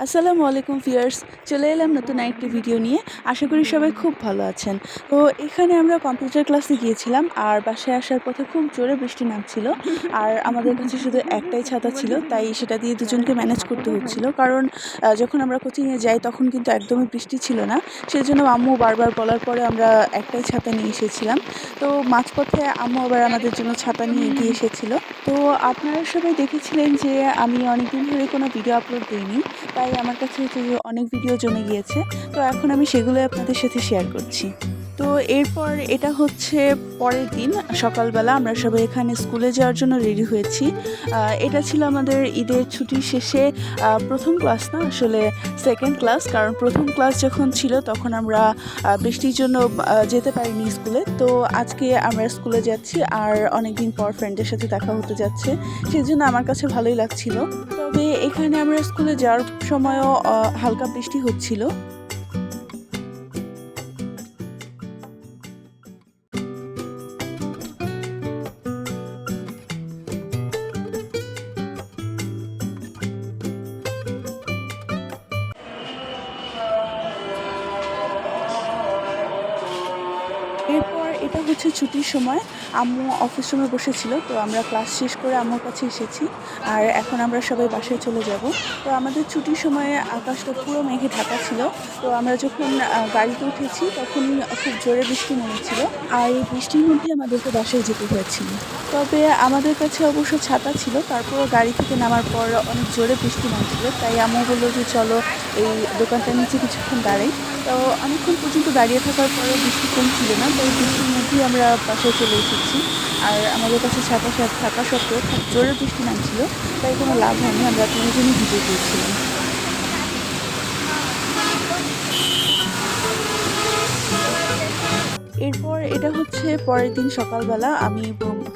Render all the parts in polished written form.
আসসালামু আলাইকুম ভিউয়ার্স, চলে এলাম নতুন একটি ভিডিও নিয়ে। আশা করি সবাই খুব ভালো আছেন। তো এখানে আমরা কম্পিউটার ক্লাসে গিয়েছিলাম আর বাসায় আসার পথে খুব জোরে বৃষ্টি নামছিল। আর আমাদের কাছে শুধু একটাই ছাতা ছিল, তাই সেটা দিয়ে দুজনকে ম্যানেজ করতে হচ্ছিল। কারণ যখন আমরা কোচিংয়ে যাই তখন কিন্তু একদমই বৃষ্টি ছিল না। সেজন্য আম্মু বারবার বলার পরে আমরা একটাই ছাতা নিয়ে এসেছিলাম। তো মাঝপথে আম্মু আবার আমাদের জন্য ছাতা নিয়ে এগিয়ে এসেছিল। তো আপনারা সবাই দেখেছিলেন যে আমি অনেকদিন ধরে কোনো ভিডিও আপলোড দিইনি, তাই আমার কাছে হচ্ছে যে অনেক ভিডিও জমে গিয়েছে। তো এখন আমি সেগুলোই আপনাদের সাথে শেয়ার করছি। তো এরপর এটা হচ্ছে পরের দিন সকালবেলা আমরা সবাই এখানে স্কুলে যাওয়ার জন্য রেডি হয়েছি। এটা ছিল আমাদের ঈদের ছুটির শেষে প্রথম ক্লাস না, আসলে সেকেন্ড ক্লাস। কারণ প্রথম ক্লাস যখন ছিল তখন আমরা বৃষ্টির জন্য যেতে পারিনি স্কুলে। তো আজকে আমরা স্কুলে যাচ্ছি আর অনেকদিন পর ফ্রেন্ডের সাথে দেখা হতে যাচ্ছে, সেজন্য আমার কাছে ভালোই লাগছিল। তবে এখানে আমরা স্কুলে যাওয়ার সময়ও হালকা বৃষ্টি হচ্ছিল। এরপর এটা হচ্ছে ছুটির সময়, আম্মু অফিস রুমে বসেছিল। তো আমরা ক্লাস শেষ করে আম্মুর কাছে এসেছি আর এখন আমরা সবাই বাসায় চলে যাব। তো আমাদের ছুটির সময়ে আকাশটা পুরো মেঘে ঢাকা ছিল। তো আমরা যখন গাড়িতে উঠেছি তখন খুব জোরে বৃষ্টি নেমেছিল আর এই বৃষ্টির মধ্যে আমাদেরকে বাসায় যেতে হয়েছিল। তবে আমাদের কাছে অবশ্য ছাতা ছিল, তারপরও গাড়ি থেকে নামার পর অনেক জোরে বৃষ্টি নামছিল। তাই আম্মু বললো যে চলো এই দোকানটার নিচে কিছুক্ষণ দাঁড়াই। তো অনেকক্ষণ পর্যন্ত দাঁড়িয়ে থাকার পরেও বৃষ্টি কমছিল না, তাই বৃষ্টির মধ্যেই আমরা বাসায় চলে এসেছি। আর আমাদের কাছে ছাতা থাকা সত্ত্বেও খুব জোরে বৃষ্টি নামছিল, তাই কোনো লাভ হয়নি, আমরা তিনজনই ভিজে গিয়েছিলাম। এরপর এটা হচ্ছে পরের দিন সকালবেলা আমি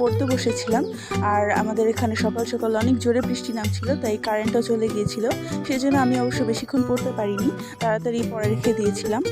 পড়তে বসেছিলাম আর আমাদের এখানে সকাল সকাল অনেক জোরে বৃষ্টি নামছিল, তাই কারেন্টও চলে গিয়েছিল। সেজন্য আমি অবশ্য বেশিক্ষণ পড়তে পারিনি, তাড়াতাড়ি পড়া রেখে দিয়েছিলাম।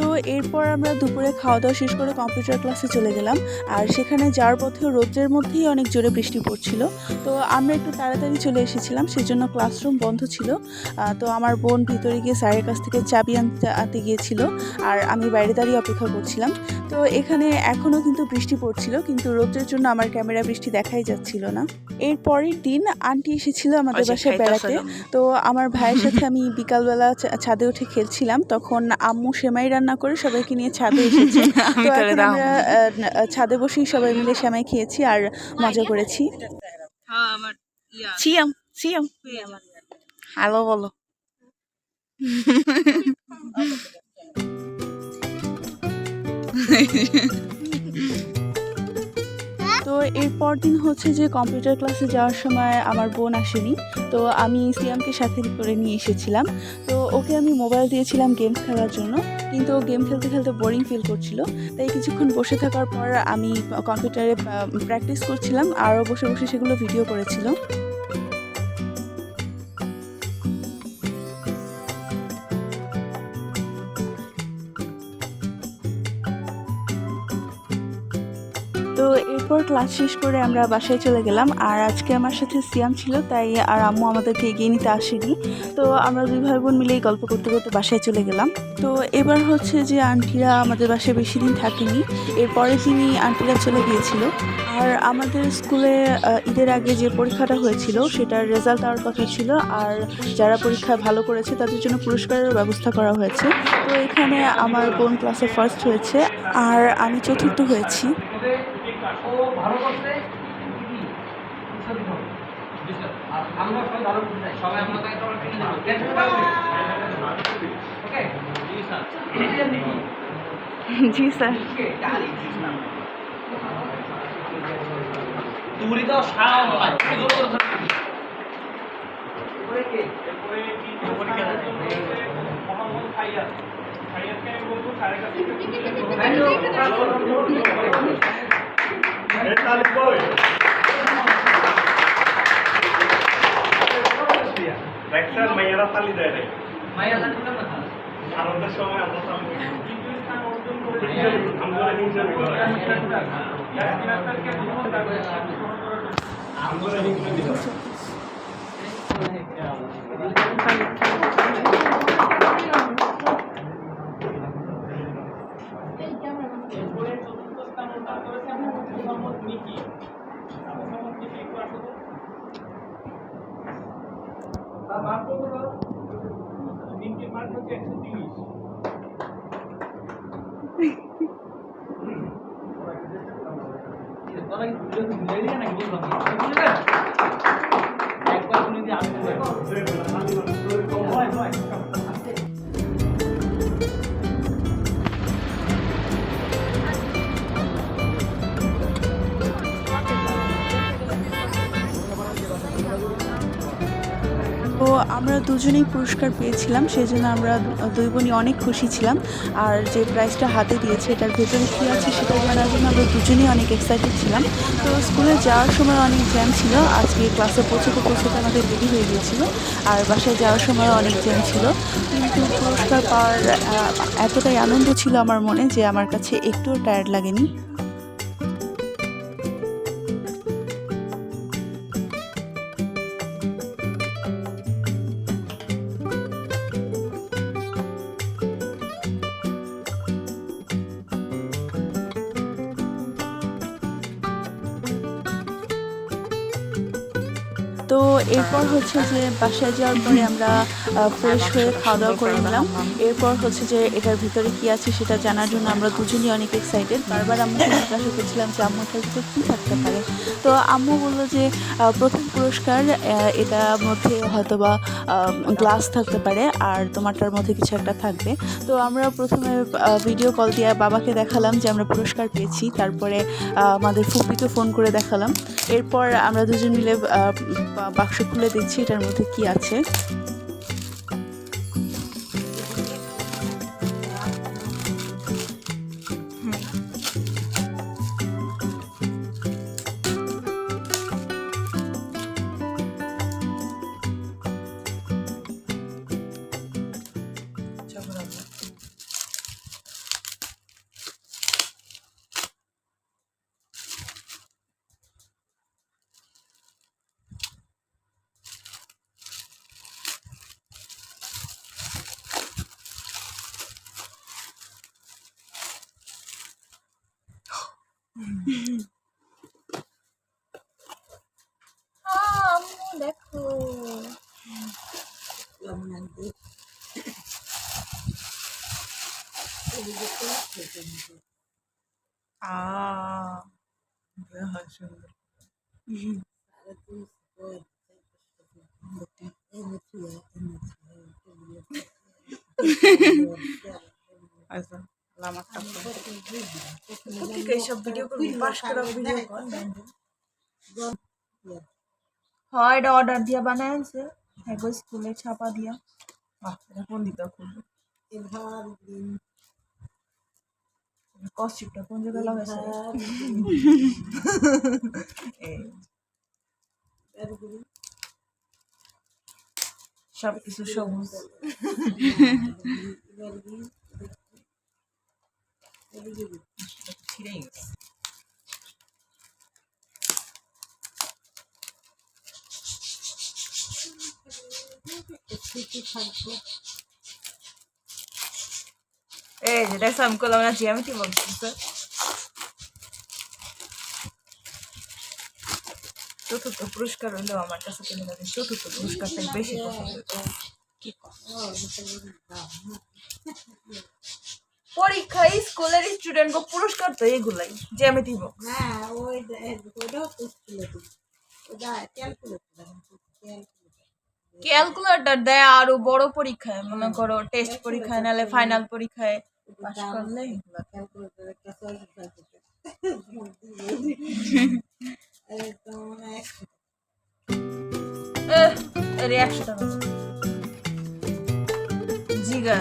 তো এরপর আমরা দুপুরে খাওয়া দাওয়া শেষ করে কম্পিউটার ক্লাসে চলে গেলাম আর সেখানে যাওয়ার পথেও রৌদ্রের মধ্যেই অনেক জোরে বৃষ্টি পড়ছিল। তো আমরা একটু তাড়াতাড়ি চলে এসেছিলাম, সেজন্য ক্লাসরুম বন্ধ ছিল। তো আমার বোন ভিতরে গিয়ে স্যারের কাছ থেকে চাবি আনতে গিয়েছিল আর আমি বাইরে দাঁড়িয়ে অপেক্ষা করছিলাম। তো এখানে এখনও কিন্তু বৃষ্টি পড়ছিল, কিন্তু রৌদ্রের জন্য আমার ক্যামেরা বৃষ্টি দেখাই যাচ্ছিল না। এর পরের দিন আন্টি এসেছিল আমাদের বাসায় বেড়াতে। তো আমার ভাইয়ের সাথে আমি বিকালবেলা ছাদে উঠে খেলছিলাম, তখন আম্মু সেমাই রান্না করে সবাইকে নিয়ে ছাদে এসেছে। তো এখন আমরা ছাদে বসেই সবাই মিলে সেমাই খেয়েছি আর মজা করেছি। সিয়াম সিয়াম হ্যালো বলো। তো এরপর দিন হচ্ছে যে কম্পিউটার ক্লাসে যাওয়ার সময় আমার বোন আসেনি, তো আমি সিয়ামকে সাথে করে নিয়ে এসেছিলাম। তো ওকে আমি মোবাইল দিয়েছিলাম গেমস খেলার জন্য, কিন্তু ও গেম খেলতে খেলতে বোরিং ফিল করছিল। তাই কিছুক্ষণ বসে থাকার পর আমি কম্পিউটারে প্র্যাকটিস করছিলাম আর ও বসে বসে সেগুলো ভিডিও করেছিল। তো এরপর ক্লাস শেষ করে আমরা বাসায় চলে গেলাম আর আজকে আমার সাথে সিয়াম ছিল, তাই আর আম্মু আমাদেরকে এগিয়ে নিতে আসেনি। তো আমরা দুই ভাই বোন মিলেই গল্প করতে করতে বাসায় চলে গেলাম। তো এবার হচ্ছে যে আন্টিরা আমাদের বাসায় বেশি দিন থাকেনি, এরপরের দিনই আন্টিরা চলে গিয়েছিল। আর আমাদের স্কুলে ঈদের আগে যে পরীক্ষাটা হয়েছিল সেটার রেজাল্ট দেওয়ার কথা ছিল, আর যারা পরীক্ষায় ভালো করেছে তাদের জন্য পুরস্কারের ব্যবস্থা করা হয়েছে। তো এখানে আমার বোন ক্লাসে ফার্স্ট হয়েছে আর আমি চতুর্থ হয়েছি। ও ভালো করতে আর আমরা সবাই ভালো করতে চাই, সবাই আমরা তাই তোমরা কিনে দেব ক্যান্সেল করবে। ওকে জি স্যার জি স্যার। তুই তো সারা হয় তুই জোর করে ধর পরে কে পরে কি পরীক্ষা আছে মোহাম্মদ খাইয়াত খাইয়াতকে আমি বলবো স্যারের কাছে তালিম বই লেকচার মেয়েরা তালি দেয় মায়ের আদান করলাম না তাহলে আনন্দের সময় আমরা তো দ্বিতীয় স্থান অর্জন করে আমরা হিংসা করি। আমরা হিংসা দিলাম। এরপরে চতুর্থ স্থান অর্জন করেছে মোহাম্মদ মিকি। মোহাম্মদ মিকি একটু আসো তো। তার মার্ক হলো মিকির মার্ক হচ্ছে 130। তোরা কি ভিডিও মিলে দিয়ে নাকি বললাম বুঝলেন একবার শুনে দিয়ে আমি হয় হয় তো আমরা দুজনেই পুরস্কার পেয়েছিলাম, সেই জন্য আমরা দুই বোনই অনেক খুশি ছিলাম। আর যে প্রাইজটা হাতে দিয়েছে এটার ভেতরে কী আছে সেটা জানার জন্য আমরা দুজনেই অনেক এক্সাইটেড ছিলাম। তো স্কুলে যাওয়ার সময় অনেক জ্যাম ছিল, আজকে ক্লাসে পৌঁছতে আমাদের দেরি হয়ে গিয়েছিল, আর বাসায় যাওয়ার সময় অনেক জ্যাম ছিল। কিন্তু পুরস্কার পাওয়ার এতটাই আনন্দ ছিল আমার মনে যে আমার কাছে একটুও টায়ার্ড লাগেনি। তো এরপর হচ্ছে যে বাসায় যাওয়ার পরে আমরা ফ্রেশ হয়ে খাওয়া দাওয়া করে নিলাম। এরপর হচ্ছে যে এটার ভিতরে কি আছে সেটা জানার জন্য আমরা দুজনই অনেক এক্সাইটেড। বারবার আম্মুকে জিজ্ঞাসা করছিলাম যে আম্মু এটার ভিতরে কী থাকতে পারে। তো আম্মু বললো যে প্রথম পুরস্কার এটার মধ্যে হয়তোবা গ্লাস থাকতে পারে আর তোমারটার মধ্যে কিছু একটা থাকবে। তো আমরা প্রথমে ভিডিও কল দিয়ে বাবাকে দেখালাম যে আমরা পুরস্কার পেয়েছি, তারপরে আমাদের ফুপিকে ফোন করে দেখালাম। এরপর আমরা দুজন মিলে বাক্স খুলে দেখছি এটার মধ্যে কি আছে। দেখো এইসব ভিডিও করবি, পাস করা ভিডিও কর। হয় এটা অর্ডার দিয়া বানায় আনছে একো স্কুলে ছাপা দিয়া। এটা কোন দিতে খুলবে কস্টিপটা কোন জায়গায় লাগাইছে সব কিছু সবুজ। ছিঁড়ে গেছে। এই যে দেখো আমি করলাম না জ্যামিতি বলছি। চতুর্থ পুরস্কার হইলো আমার কাছে কেন লাগে চতুর্থ পুরস্কারটা বেশি পরীক্ষায় স্কুলের স্টুডেন্ট গো পুরস্কার তো এগুলাই জ্যামিতি বক্স। ক্যালকুলেটর দেয় আরো বড় পরীক্ষায়, মনে করো টেস্ট পরীক্ষায় নাহলে ফাইনাল পরীক্ষায় পাস করলে এর 100 টাকা জিগা।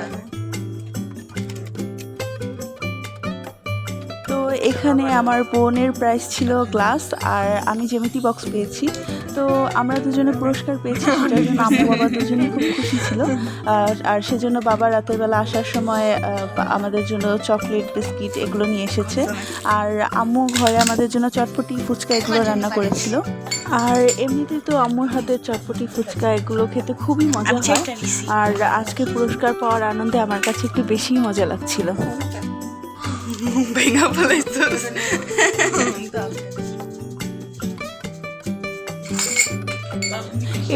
তো এখানে আমার বোনের প্রাইস ছিল গ্লাস আর আমি জ্যামিতি বক্স পেয়েছি। তো তো আমরা দুজনে পুরস্কার পেয়েছি, সেটার জন্য আম্মু বাবা দুজনেই খুব খুশি ছিল। আর সেজন্য বাবা রাতের বেলা আসার সময় আমাদের জন্য চকলেট, বিস্কিট এগুলো নিয়ে এসেছে। আর আম্মু ঘরে আমাদের জন্য চটপটি, ফুচকা এগুলো রান্না করেছিল। আর এমনিতে তো আম্মুর হাতের চটপটি, ফুচকা এগুলো খেতে খুবই মজা হয়। আর আজকে পুরস্কার পাওয়ার আনন্দে আমার কাছে একটু বেশিই মজা লাগছিল।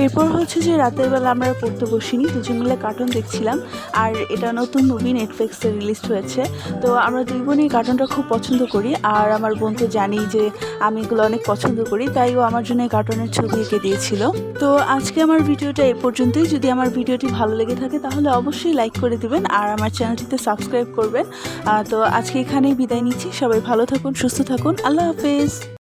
এরপর হচ্ছে যে রাতের বেলা আমরা পড়তে বসিনি, দুজন মিলে কার্টুন দেখছিলাম। আর এটা নতুন মুভি নেটফ্লিক্সে রিলিজ হয়েছে, তো আমরা দুই বোনই কার্টুনটা খুব পছন্দ করি। আর আমার বোন তো জানেই যে আমি এগুলো অনেক পছন্দ করি, তাই ও আমার জন্য এই কার্টুনের ছবি এঁকে দিয়েছিল। তো আজকে আমার ভিডিওটা এ পর্যন্তই। যদি আমার ভিডিওটি ভালো লেগে থাকে তাহলে অবশ্যই লাইক করে দিবেন আর আমার চ্যানেলটিতে সাবস্ক্রাইব করবেন। তো আজকে এখানেই বিদায় নিচ্ছি। সবাই ভালো থাকুন, সুস্থ থাকুন। আল্লাহ হাফেজ।